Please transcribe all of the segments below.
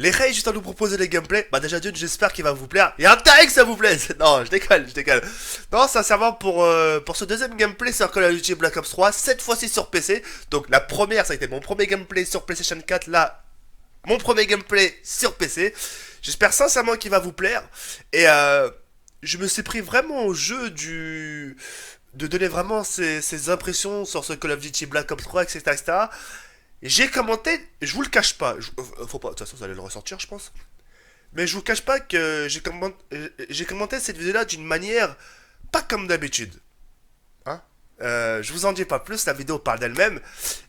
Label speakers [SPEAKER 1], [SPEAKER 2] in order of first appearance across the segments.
[SPEAKER 1] Les Rage, juste à nous proposer les gameplays, bah déjà d'une, j'espère qu'il va vous plaire. Il y a intérêt que ça vous plaise. Non, je déconne, je déconne. Non, sincèrement, pour ce deuxième gameplay sur Call of Duty Black Ops 3, cette fois-ci sur PC. Donc la première, ça a été mon premier gameplay sur PlayStation 4, là, mon premier gameplay sur PC. J'espère sincèrement qu'il va vous plaire. Et je me suis pris vraiment au jeu de donner vraiment ses impressions sur ce Call of Duty Black Ops 3, etc. etc. J'ai commenté, je vous le cache pas, faut pas, de toute façon vous allez le ressortir je pense, mais je vous cache pas que j'ai commenté cette vidéo là d'une manière pas comme d'habitude. Hein. Je vous en dis pas plus, la vidéo parle d'elle-même,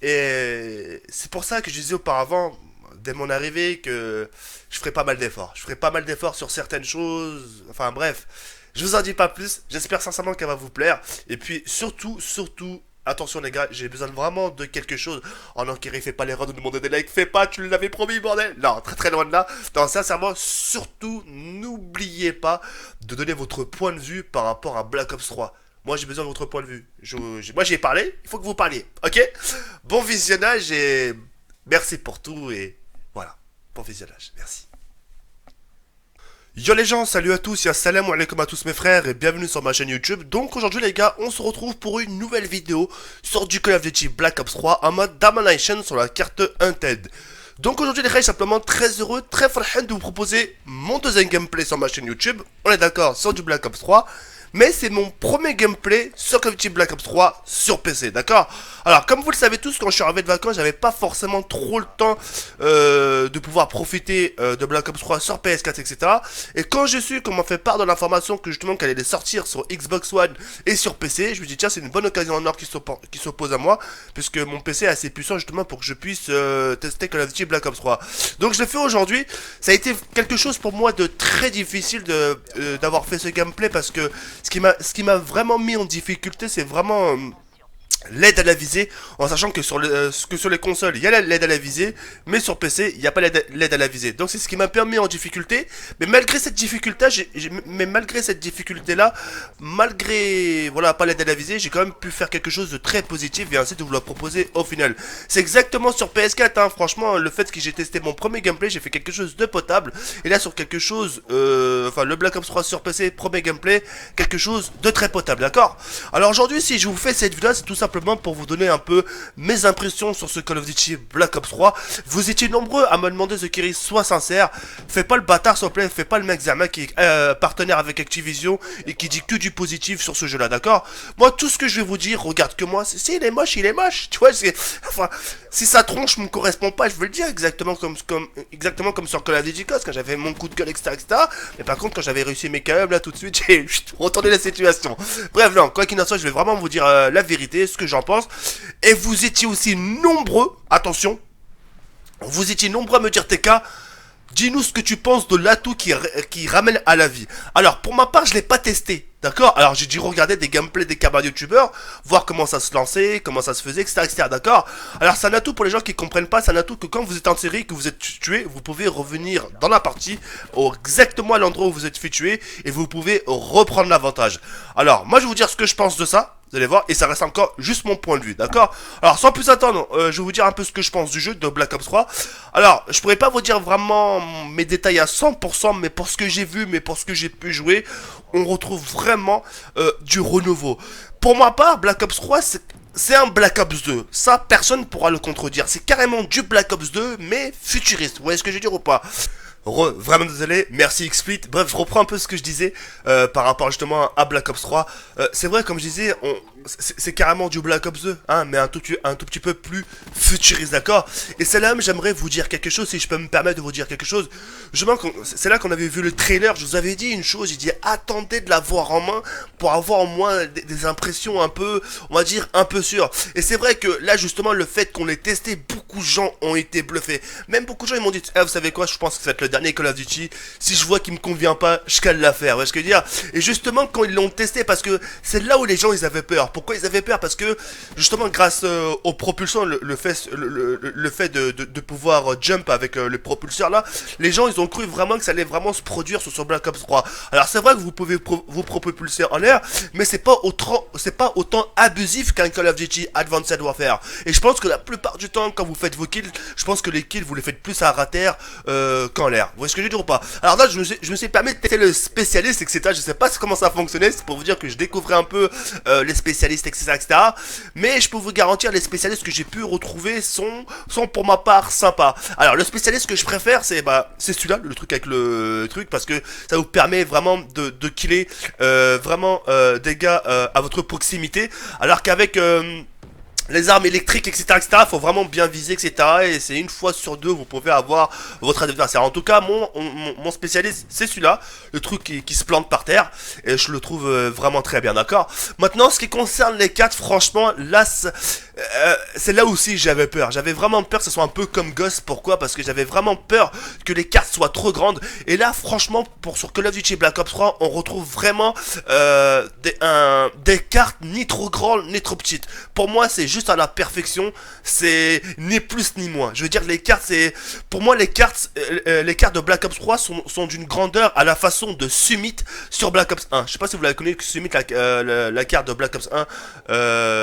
[SPEAKER 1] et c'est pour ça que je disais auparavant, dès mon arrivée, que je ferai pas mal d'efforts. Je ferai pas mal d'efforts sur certaines choses, enfin bref, je vous en dis pas plus, j'espère sincèrement qu'elle va vous plaire, et puis surtout, attention les gars, j'ai besoin vraiment de quelque chose. Oh non, Kiri, fais pas l'erreur de demander des likes, fais pas, tu l'avais promis, bordel. Non, très très loin de là. Non, sincèrement, surtout, n'oubliez pas de donner votre point de vue par rapport à Black Ops 3. Moi, j'ai besoin de votre point de vue. Moi, j'ai parlé, il faut que vous parliez, ok? Bon visionnage et merci pour tout et voilà, bon visionnage, merci. Yo les gens, salut à tous et assalamu alaikum à tous mes frères et bienvenue sur ma chaîne YouTube. Donc aujourd'hui les gars, on se retrouve pour une nouvelle vidéo sur du Call of Duty Black Ops 3 en mode Domination sur la carte Undead. Donc aujourd'hui les gars, je suis simplement très heureux, très farhan de vous proposer mon deuxième gameplay sur ma chaîne YouTube. On est d'accord, sur du Black Ops 3. Mais c'est mon premier gameplay sur Call of Duty Black Ops 3 sur PC, d'accord? Alors, comme vous le savez tous, quand je suis arrivé de vacances, j'avais pas forcément trop le temps de pouvoir profiter de Black Ops 3 sur PS4, etc. Et quand j'ai su qu'on m'a fait part de l'information que justement qu'elle allait sortir sur Xbox One et sur PC, je me dis tiens, c'est une bonne occasion en or qui s'oppose à moi, puisque mon PC est assez puissant justement pour que je puisse tester Call of Duty Black Ops 3. Donc je l'ai fait aujourd'hui. Ça a été quelque chose pour moi de très difficile d'avoir fait ce gameplay parce que ce qui m'a vraiment mis en difficulté, c'est vraiment l'aide à la visée, en sachant que sur les consoles, il y a l'aide à la visée, mais sur PC, il n'y a pas l'aide à la visée. Donc c'est ce qui m'a permis en difficulté, mais malgré cette difficulté-là, malgré, voilà, pas l'aide à la visée, j'ai quand même pu faire quelque chose de très positif et ainsi de vous le proposer au final. C'est exactement sur PS4, hein, franchement, le fait que j'ai testé mon premier gameplay, j'ai fait quelque chose de potable, et là sur quelque chose, enfin le Black Ops 3 sur PC, premier gameplay, quelque chose de très potable, d'accord? Alors aujourd'hui, si je vous fais cette vidéo, c'est tout simplement pour vous donner un peu mes impressions sur ce Call of Duty Black Ops 3. Vous étiez nombreux à me demander, The Kiri, sois sincère, fais pas le bâtard s'il te plaît, fais pas le mec Zama qui est partenaire avec Activision et qui dit que du positif sur ce jeu là, d'accord? Moi tout ce que je vais vous dire, regarde que moi, si il est moche, tu vois, enfin, si sa tronche me correspond pas, je veux le dire exactement comme sur Call of Duty Ghost, quand j'avais mon coup de gueule, etc., etc. Mais par contre quand j'avais réussi mes KM là tout de suite, j'ai retourné la situation. Bref, non, quoi qu'il en soit, je vais vraiment vous dire la vérité, ce que j'en pense. Et vous étiez aussi nombreux, attention, vous étiez nombreux à me dire TK, dis-nous ce que tu penses de l'atout qui ramène à la vie. Alors pour ma part, je l'ai pas testé, d'accord? Alors j'ai dû regarder des gameplays des camarades youtubeurs, voir comment ça se lançait, comment ça se faisait, etc., etc., d'accord? Alors c'est un atout pour les gens qui comprennent pas, c'est un atout que quand vous êtes en série, que vous êtes tué, vous pouvez revenir dans la partie exactement à l'endroit où vous êtes fait tuer et vous pouvez reprendre l'avantage. Alors moi je vais vous dire ce que je pense de ça. Vous allez voir, et ça reste encore juste mon point de vue, d'accord? Alors, sans plus attendre, je vais vous dire un peu ce que je pense du jeu de Black Ops 3. Alors, je pourrais pas vous dire vraiment mes détails à 100%, mais pour ce que j'ai vu, mais pour ce que j'ai pu jouer, on retrouve vraiment du renouveau. Pour ma part, Black Ops 3, c'est un Black Ops 2. Ça, personne ne pourra le contredire. C'est carrément du Black Ops 2, mais futuriste. Vous voyez ce que je veux dire ou pas? Vraiment désolé, merci XSplit. Bref, je reprends un peu ce que je disais par rapport justement à Black Ops 3. C'est vrai, comme je disais, c'est carrément du Black Ops 2, hein, mais un tout petit peu plus futuriste, d'accord? Et c'est là même, j'aimerais vous dire quelque chose, si je peux me permettre de vous dire quelque chose. C'est là qu'on avait vu le trailer, je vous avais dit une chose, j'ai dit attendez de l'avoir en main pour avoir au moins des impressions un peu, on va dire, un peu sûres. Et c'est vrai que là, justement, le fait qu'on l'ait testé, beaucoup de gens ont été bluffés. Même beaucoup de gens, ils m'ont dit, eh, vous savez quoi, je pense que ça va être le dernier Call of Duty. Si je vois qu'il me convient pas, je cale l'affaire, vous voyez ce que je veux dire? Et justement, quand ils l'ont testé, parce que c'est là où les gens, ils avaient peur. peur. Pourquoi ils avaient peur? Parce que justement grâce au propulsant, le fait de pouvoir jump avec le propulseur là, les gens ils ont cru vraiment que ça allait vraiment se produire sur Black Ops 3. Alors c'est vrai que vous pouvez vous propulser en l'air, mais c'est pas autant abusif qu'un Call of Duty Advanced Warfare. Et je pense que la plupart du temps quand vous faites vos kills, je pense que les kills vous les faites plus à terre qu'en l'air. Vous voyez ce que je veux dire ou pas? Alors là je me suis permis de tester le spécialiste, etc. Je sais pas comment ça fonctionnait, c'est pour vous dire que je découvrais un peu les spécialistes, etc. Mais je peux vous garantir, les spécialistes que j'ai pu retrouver sont pour ma part sympas. Alors le spécialiste que je préfère, c'est celui-là, le truc avec le truc, parce que ça vous permet vraiment de killer vraiment des gars à votre proximité, alors qu'avec les armes électriques, etc., faut vraiment bien viser, etc., et c'est une fois sur deux, vous pouvez avoir votre adversaire. En tout cas, mon spécialiste, c'est celui-là, le truc qui se plante par terre, et je le trouve vraiment très bien, d'accord? Maintenant, ce qui concerne les cartes, franchement, là, c'est là aussi j'avais peur. J'avais vraiment peur que ce soit un peu comme Ghost. Pourquoi? Parce que j'avais vraiment peur que les cartes soient trop grandes. Et là, franchement, sur Call of Duty Black Ops 3, on retrouve vraiment des cartes ni trop grandes ni trop petites. Pour moi, c'est juste à la perfection. C'est ni plus ni moins. Je veux dire, les cartes, c'est... Pour moi, les cartes de Black Ops 3 sont d'une grandeur à la façon de Summit sur Black Ops 1. Je sais pas si vous l'avez connu, Summit, la carte de Black Ops 1,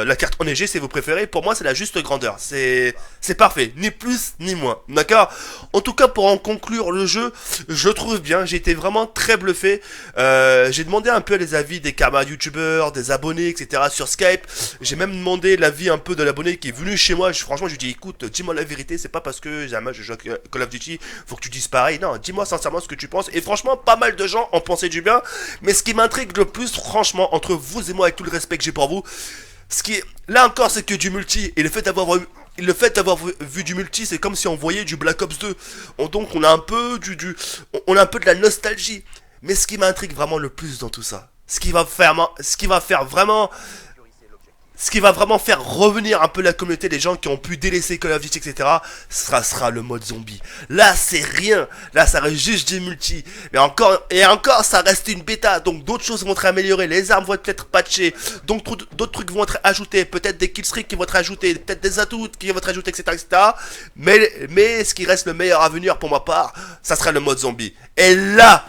[SPEAKER 1] la carte enneigée, si vous préférez. Pour moi, c'est la juste grandeur. C'est parfait. Ni plus, ni moins. D'accord? En tout cas, pour en conclure le jeu, je trouve bien. J'ai été vraiment très bluffé. J'ai demandé un peu les avis des camarades youtubeurs, des abonnés, etc. sur Skype. J'ai même demandé l'avis un peu de l'abonné qui est venu chez moi. Franchement, je lui ai dit, écoute, dis-moi la vérité. C'est pas parce que jamais je joue à Call of Duty, faut que tu dises pareil. Non, dis-moi sincèrement ce que tu penses. Et franchement, pas mal de gens en pensaient du bien. Mais ce qui m'intrigue le plus, franchement, entre vous et moi, avec tout le respect que j'ai pour vous, là encore, c'est que du multi. Et le fait d'avoir vu du multi, c'est comme si on voyait du Black Ops 2. Donc on a un peu on a un peu de la nostalgie. Mais ce qui m'intrigue vraiment le plus dans tout ça, ce qui va vraiment faire revenir un peu la communauté, des gens qui ont pu délaisser Call of Duty, etc., sera le mode zombie. Là, c'est rien. Là, ça reste juste du multi. Mais encore, ça reste une bêta. Donc, d'autres choses vont être améliorées. Les armes vont être peut-être patchées. Donc, d'autres trucs vont être ajoutés. Peut-être des killstreaks qui vont être ajoutés. Peut-être des atouts qui vont être ajoutés, etc., etc. Mais ce qui reste le meilleur à venir pour ma part, ça sera le mode zombie. Et là,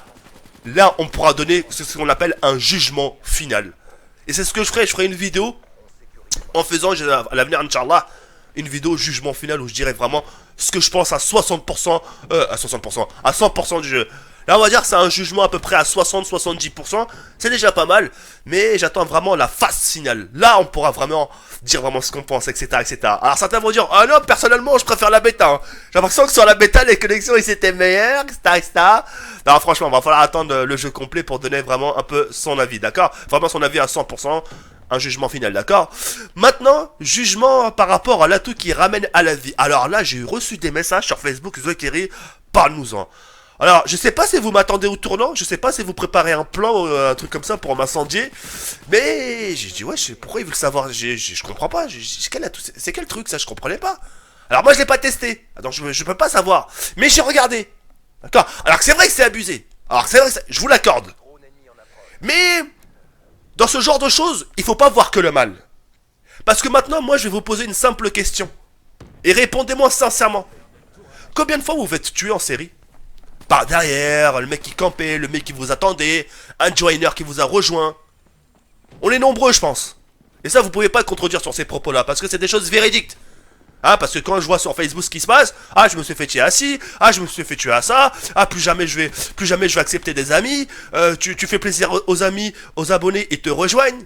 [SPEAKER 1] on pourra donner ce qu'on appelle un jugement final. Et c'est ce que je ferai. Je ferai une vidéo en faisant à l'avenir, Inch'Allah, une vidéo jugement final où je dirais vraiment ce que je pense à 60%, à 100% du jeu. Là, on va dire que c'est un jugement à peu près à 60-70%. C'est déjà pas mal, mais j'attends vraiment la phase finale. Là, on pourra vraiment dire vraiment ce qu'on pense, etc., etc. Alors, certains vont dire, ah non, personnellement, je préfère la bêta. Hein. J'ai l'impression que sur la bêta, les connexions, ils étaient meilleures, etc., etc. Non, franchement, il va falloir attendre le jeu complet pour donner vraiment un peu son avis, d'accord? Vraiment son avis à 100%. Un jugement final, d'accord? Maintenant, jugement par rapport à l'atout qui ramène à la vie. Alors là, j'ai reçu des messages sur Facebook, Zokeri, parle-nous-en. Alors, je sais pas si vous m'attendez au tournant, je sais pas si vous préparez un plan ou un truc comme ça pour m'incendier, mais j'ai dit, ouais, pourquoi ils veulent savoir? Je comprends pas, c'est quel truc ça, je comprenais pas. Alors moi, je l'ai pas testé, donc je peux pas savoir, mais j'ai regardé, d'accord? Alors c'est vrai que c'est abusé, alors c'est vrai que je vous l'accorde, mais... Dans ce genre de choses, il faut pas voir que le mal. Parce que maintenant, moi, je vais vous poser une simple question. Et répondez-moi sincèrement. Combien de fois vous faites tuer en série? Par derrière, le mec qui campait, le mec qui vous attendait, un joiner qui vous a rejoint. On est nombreux, je pense. Et ça, vous pouvez pas contredire sur ces propos-là, parce que c'est des choses véridiques. Hein, parce que quand je vois sur Facebook ce qui se passe, ah, je me suis fait tuer à ci, ah, je me suis fait tuer à ça, ah, plus jamais je vais accepter des amis, tu fais plaisir aux amis, aux abonnés, et te rejoignent.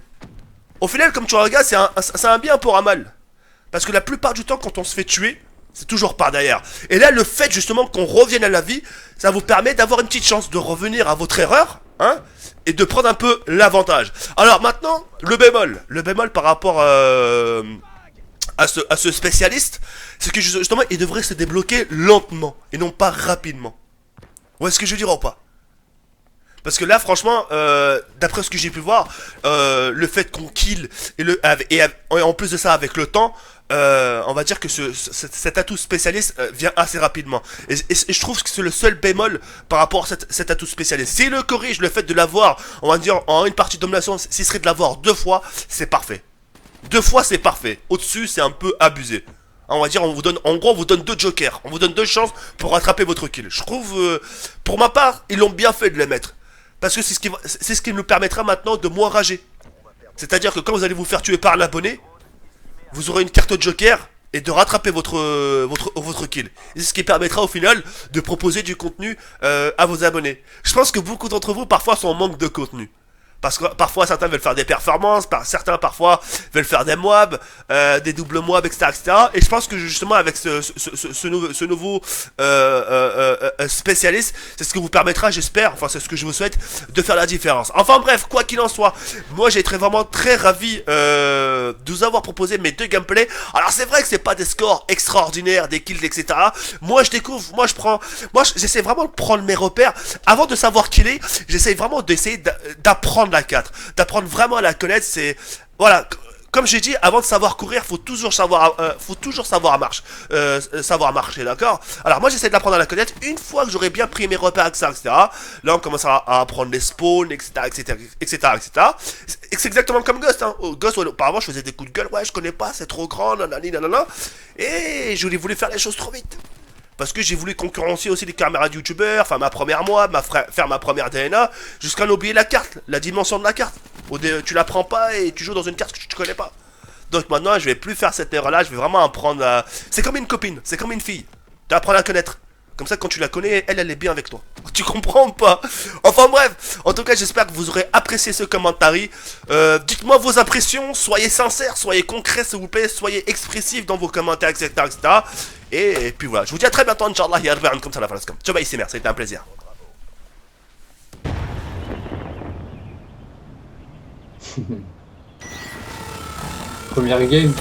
[SPEAKER 1] Au final, comme tu regardes, c'est un bien pour un mal. Parce que la plupart du temps, quand on se fait tuer, c'est toujours par derrière. Et là, le fait justement qu'on revienne à la vie, ça vous permet d'avoir une petite chance de revenir à votre erreur, hein, et de prendre un peu l'avantage. Alors maintenant, le bémol par rapport à ce spécialiste, c'est que justement il devrait se débloquer lentement et non pas rapidement. Vous voyez ce que je veux dire ou pas? Parce que là franchement, d'après ce que j'ai pu voir, le fait qu'on kill et en plus de ça avec le temps, on va dire que cet atout spécialiste vient assez rapidement. Et je trouve que c'est le seul bémol par rapport à cet atout spécialiste. S'il le corrige, le fait de l'avoir, on va dire en une partie de domination, s'il serait de l'avoir 2 fois, c'est parfait. 2 fois c'est parfait. Au-dessus c'est un peu abusé. On va dire, on vous donne, en gros, on vous donne 2 jokers. On vous donne 2 chances pour rattraper votre kill. Je trouve, pour ma part, ils l'ont bien fait de les mettre. Parce que c'est ce qui nous permettra maintenant de moins rager. C'est-à-dire que quand vous allez vous faire tuer par l'abonné, vous aurez une carte joker et de rattraper votre kill. Et c'est ce qui permettra au final de proposer du contenu à vos abonnés. Je pense que beaucoup d'entre vous parfois sont en manque de contenu. Parce que parfois certains veulent faire des performances, certains parfois veulent faire des moabs, des doubles moabs, etc., etc. Et je pense que justement avec ce nouveau spécialiste, c'est ce qui vous permettra, j'espère, enfin c'est ce que je vous souhaite, de faire la différence. Enfin bref, quoi qu'il en soit, moi j'ai été vraiment très ravi de vous avoir proposé mes 2 gameplays. Alors c'est vrai que c'est pas des scores extraordinaires, des kills, etc. Moi je découvre, j'essaie vraiment de prendre mes repères. Avant de savoir killer, j'essaie vraiment d'essayer d'apprendre la 4, d'apprendre vraiment à la connaître. C'est voilà, comme j'ai dit, avant de savoir courir, faut toujours savoir savoir marcher, d'accord. Alors moi j'essaie de l'apprendre à la connaître. Une fois que j'aurai bien pris mes repères, etc., là on commence à apprendre les spawns, etc., etc., etc., etc. Et c'est exactement comme Ghost, hein. Ghost, auparavant je faisais des coups de gueule, ouais je connais pas, c'est trop grand, nanani, nanana, et je voulais faire les choses trop vite. Parce que j'ai voulu concurrencer aussi les caméras de youtubeurs, faire ma première moab, faire ma première DNA, jusqu'à n'oublier la carte, la dimension de la carte. Tu la prends pas et tu joues dans une carte que tu connais pas. Donc maintenant, je vais plus faire cette erreur-là, je vais vraiment apprendre à... C'est comme une copine, c'est comme une fille. Tu apprends à la connaître. Comme ça, quand tu la connais, elle est bien avec toi. Tu comprends pas? Enfin bref, en tout cas, j'espère que vous aurez apprécié ce commentaire. Dites-moi vos impressions, soyez sincères, soyez concrets s'il vous plaît, soyez expressifs dans vos commentaires, etc., etc. Et puis voilà, je vous dis à très bientôt, Inch'Allah, ya Rabbi, comme ça la fin. Ciao, bye, c'est merci, c'était un plaisir.
[SPEAKER 2] Première game.